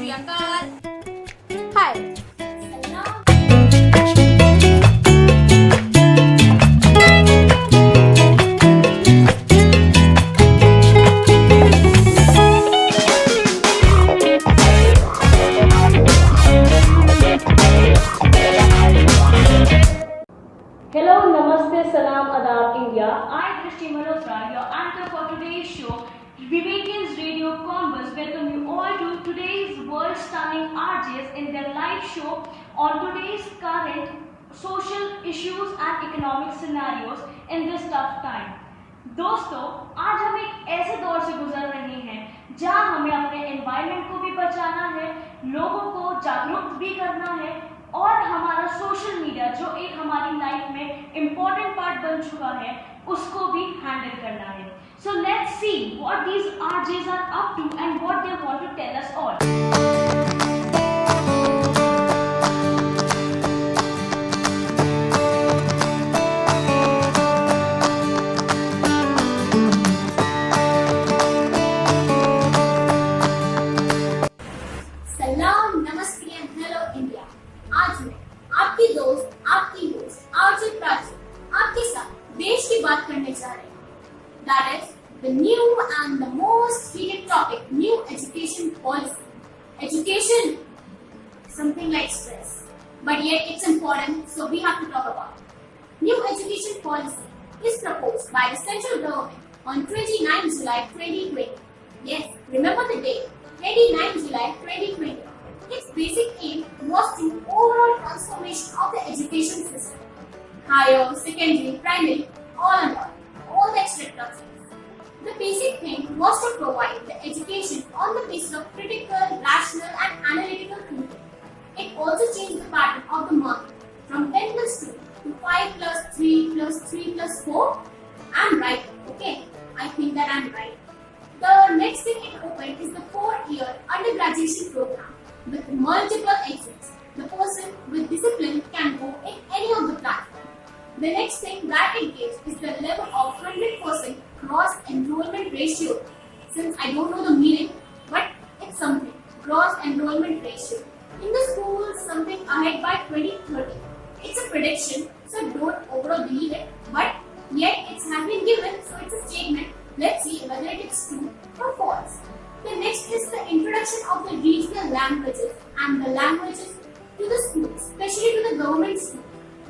Hi. Hello, Namaste, Salam, Adab, India. I'm Drishti Malhotra, your anchor for today's show, Vivekian's Radio Converse. Welcome you all to today's world-stunning RJs in their live show on today's current social issues and economic scenarios in this tough time. दोस्तों, आज हम एक ऐसे दौर से गुजर रहे हैं जहां हमें अपने एनवायरनमेंट को भी बचाना है, लोगों को जागरूक भी करना है और हमारा सोशल मीडिया जो एक हमारी लाइफ में इम्पोर्टेंट पार्ट बन चुका है उसको भी हैंडल करना है. So let's see what these RJs are up to and what they want to tell us all. सलाम, नमस्ते एंड हेलो इंडिया. आज मैं आपकी दोस्त, आपकी होस्ट आरजे प्राची आपके साथ देश की बात करने जा रहे हैं. That is the new and the most heated topic, new education policy. Education, something like stress, but yet it's important, so we have to talk about it. New education policy is proposed by the central government on 29 July 2020. Yes, remember the date, 29 July 2020. Its basic aim was to overall transformation of the education system. Higher, secondary, primary, all the extracurriculars. The basic thing was to provide the education on the basis of critical, rational and analytical thinking. It also changed the pattern of the mark from 10 plus 2 to 5 plus 3 plus 3 plus 4. I'm right, okay? I think that I'm right. The next thing it opened is the 4-year undergraduation program with multiple exits. The person with discipline can go in any of the platforms. The next thing that it gives is the level of 100% gross enrollment ratio. Since I don't know the meaning, but it's something. Gross enrollment ratio. In the schools, something ahead by 2030. It's a prediction, so don't overall believe it. But yet it has been given, so it's a statement. Let's see whether it is true or false. The next is the introduction of the regional languages and the languages to the schools, especially to the government schools.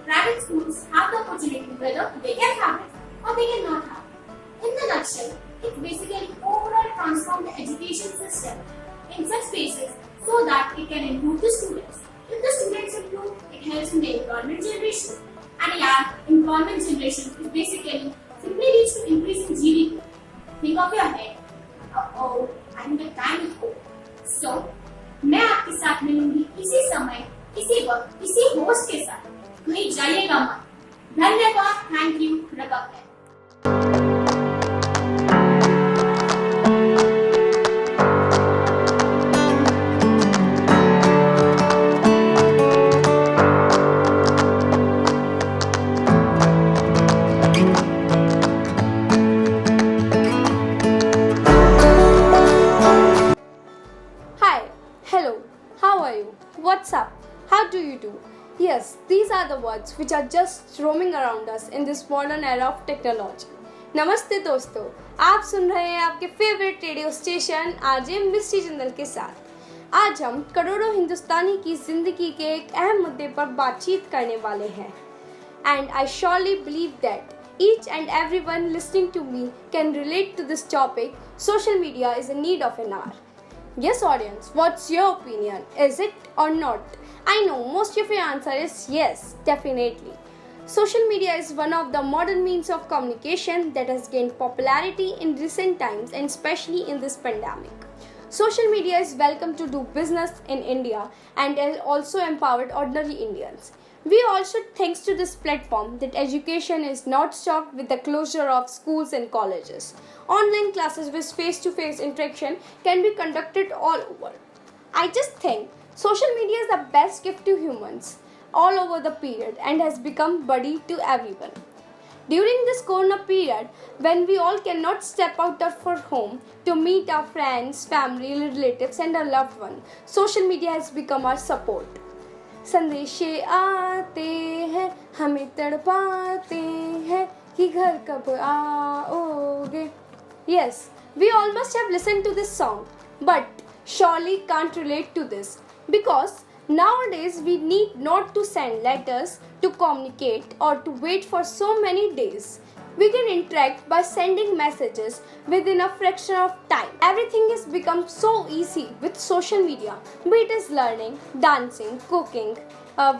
Private schools have the opportunity whether they can have it or they cannot have it. In the nutshell, it basically overall transform the education system in such spaces so that it can improve the students. If the students improve, it helps in the employment generation. And yeah, employment generation is basically simply leads to increase in GDP. Think of your head. Oh, I think the time is over. So, मैं आपके साथ मिलूंगी इसी समय, इसी वक्त, इसी host के साथ. कहीं जाइएगा मत. धन्यवाद. Thank you. रब है. Hi. Hello. How are you? What's up? How do you do? Yes, these are the words which are just roaming around us in this modern era of technology. नमस्ते दोस्तों, आप सुन रहे हैं आपके फेवरेट रेडियो स्टेशन आरजे मिस्टी जिंदल के साथ. आज हम करोड़ों हिंदुस्तानी की जिंदगी के एक अहम मुद्दे पर बातचीत करने वाले हैं. And I surely believe that each and everyone listening to me can relate to this topic. Social media is in need of an hour. Yes, audience, what's your opinion? Is it or not? I know most of your answer is yes, definitely. Social media is one of the modern means of communication that has gained popularity in recent times and especially in this pandemic. Social media is welcome to do business in India and has also empowered ordinary Indians. We all should thanks to this platform that education is not stopped with the closure of schools and colleges. Online classes with face-to-face interaction can be conducted all over. I just think social media is the best gift to humans all over the period and has become buddy to everyone. During this corona period, when we all cannot step out of our home to meet our friends, family, relatives, and our loved one, social media has become our support. संदेशे आते हैं हमें तड़पाते हैं कि घर कब आओगे. Yes, we all must have listened to this song, but surely can't relate to this because nowadays we need not to send letters to communicate or to wait for so many days. We can interact by sending messages within a fraction of time. Everything has become so easy with social media, be it is learning, dancing, cooking,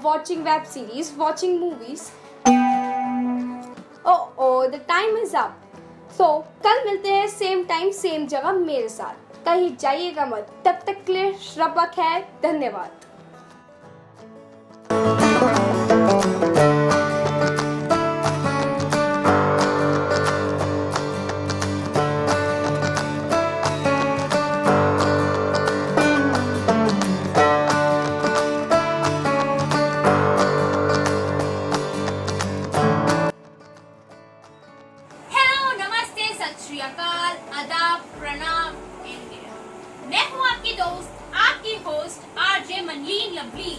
watching web series, watching movies. Oh, the time is up. So, कल मिलते हैं same time same जगह मेरे साथ. कहीं जाइएगा मत. तब तक के लिए रब्बा खैर. धन्यवाद. हेलो, नमस्ते, सत श्री अकाल, आदाब, प्रणाम, इंडिया. मैं हूँ आपकी दोस्त, आपकी होस्ट आरजे मनलीन लवली.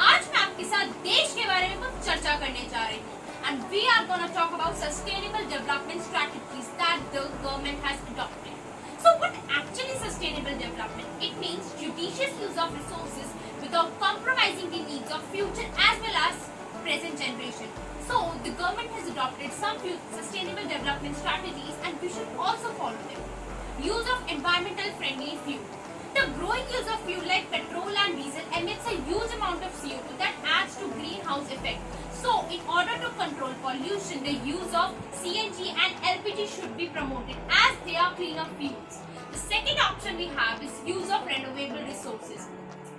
आज मैं आपके साथ देश के बारे में कुछ चर्चा करने जा रही हूँ. And we are going to talk about sustainable development strategies that the government has adopted. So what actually is sustainable development? It means judicious use of resources without compromising the needs of future as well as present generation. So the government has adopted some sustainable development strategies and we should also follow them. Use of environmental friendly fuel. The growing use of fuel like petrol and diesel emits a huge amount of CO2 that adds to greenhouse effect. So in order to control pollution, the use of CNG and LPG should be promoted as they are cleaner fuels. The second option we have is use of renewable resources.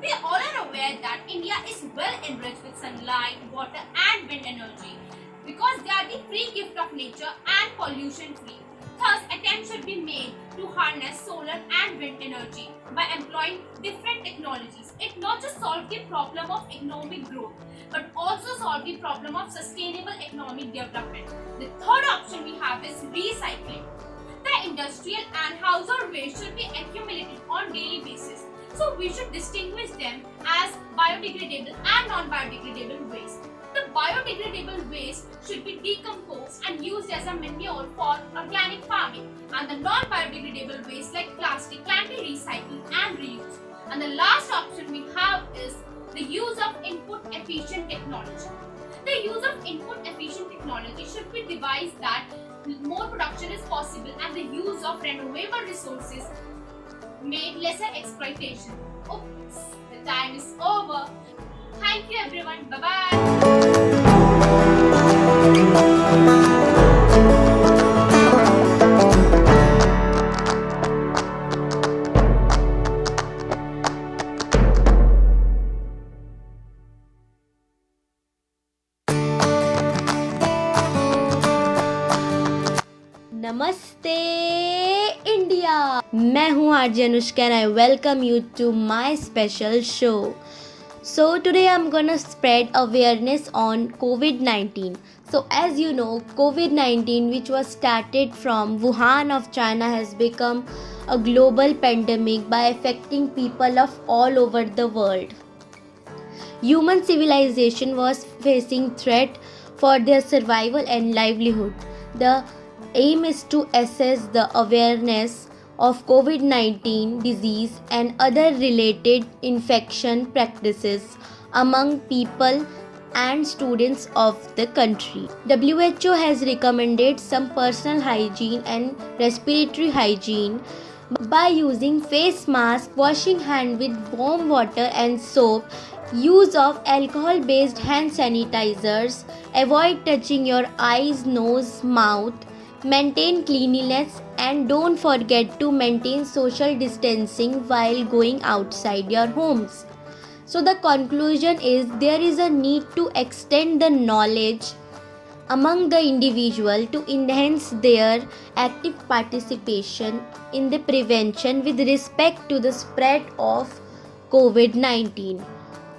We all are aware that India is well enriched with sunlight, water and wind energy because they are the free gift of nature and pollution free. Thus, attempts should be made to harness solar and wind energy by employing different technologies. It not just solve the problem of economic growth, but also solve the problem of sustainable economic development. The third option we have is recycling. The industrial and household waste should be accumulated on daily basis. So we should distinguish them as biodegradable and non-biodegradable waste. The biodegradable waste should be decomposed and used as a manure for organic farming, and the non-biodegradable waste like plastic can be recycled and reused. And the last option we have is the use of input efficient technology. The use of input efficient technology should be devised that more production is possible and the use of renewable resources made lesser exploitation. Oops, the time is over. Thank you everyone. Bye-bye. नमस्ते India. मैं हूँ RJ Anushka and I welcome you to my special show. So today I'm gonna spread awareness on COVID-19. So as you know, COVID-19, which was started from Wuhan of China, has become a global pandemic by affecting people of all over the world. Human civilization was facing threat for their survival and livelihood. The aim is to assess the awareness of COVID-19 disease and other related infection practices among people and students of the country. WHO has recommended some personal hygiene and respiratory hygiene by using face mask, washing hand with warm water and soap, use of alcohol based hand sanitizers, avoid touching your eyes, nose, mouth, maintain cleanliness and don't forget to maintain social distancing while going outside your homes. So the conclusion is there is a need to extend the knowledge among the individual to enhance their active participation in the prevention with respect to the spread of COVID-19.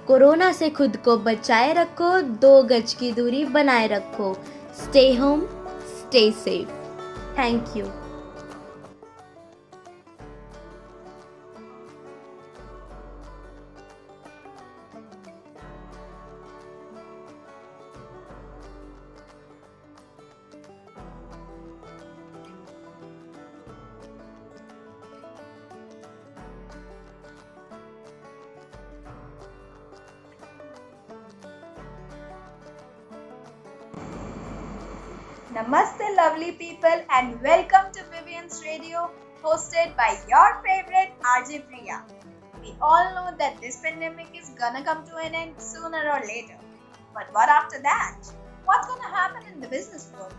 Corona से खुद को बचाए रखो, 2 गज की दूरी बनाए रखो. Stay home, stay safe. Thank you. Namaste, lovely people, and welcome to Vivian's Radio, hosted by your favorite RJ Priya. We all know that this pandemic is gonna come to an end sooner or later. But what after that? What's gonna happen in the business world?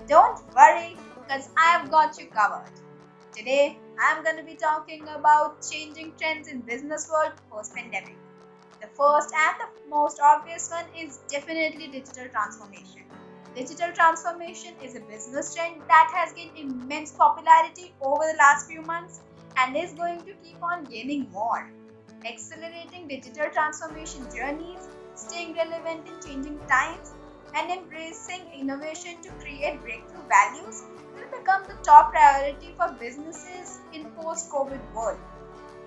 Don't worry, because I've got you covered. Today, I'm gonna be talking about changing trends in business world post-pandemic. The first and the most obvious one is definitely digital transformation. Digital transformation is a business trend that has gained immense popularity over the last few months and is going to keep on gaining more. Accelerating digital transformation journeys, staying relevant in changing times, and embracing innovation to create breakthrough values will become the top priority for businesses in post-COVID world.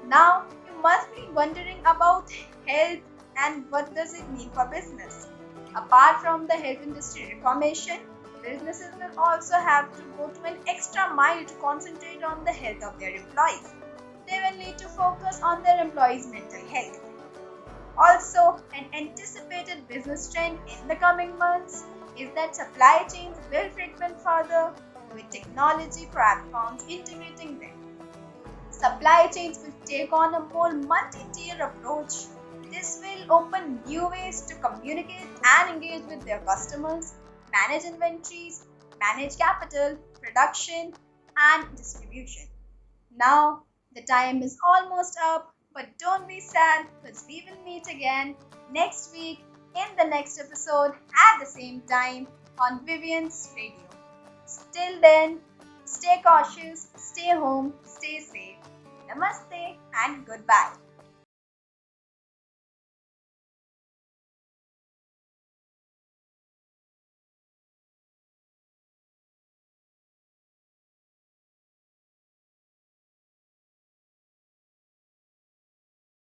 Now, you must be wondering about health and what does it mean for business. Apart from the health industry reformation, businesses will also have to go to an extra mile to concentrate on the health of their employees. They will need to focus on their employees' mental health. Also, an anticipated business trend in the coming months is that supply chains will fragment further with technology platforms integrating them. Supply chains will take on a more multi-tier approach. This will open new ways to communicate and engage with their customers, manage inventories, manage capital, production, and distribution. Now, the time is almost up, but don't be sad because we will meet again next week in the next episode at the same time on Vivian's Radio. Till then, stay cautious, stay home, stay safe. Namaste and goodbye.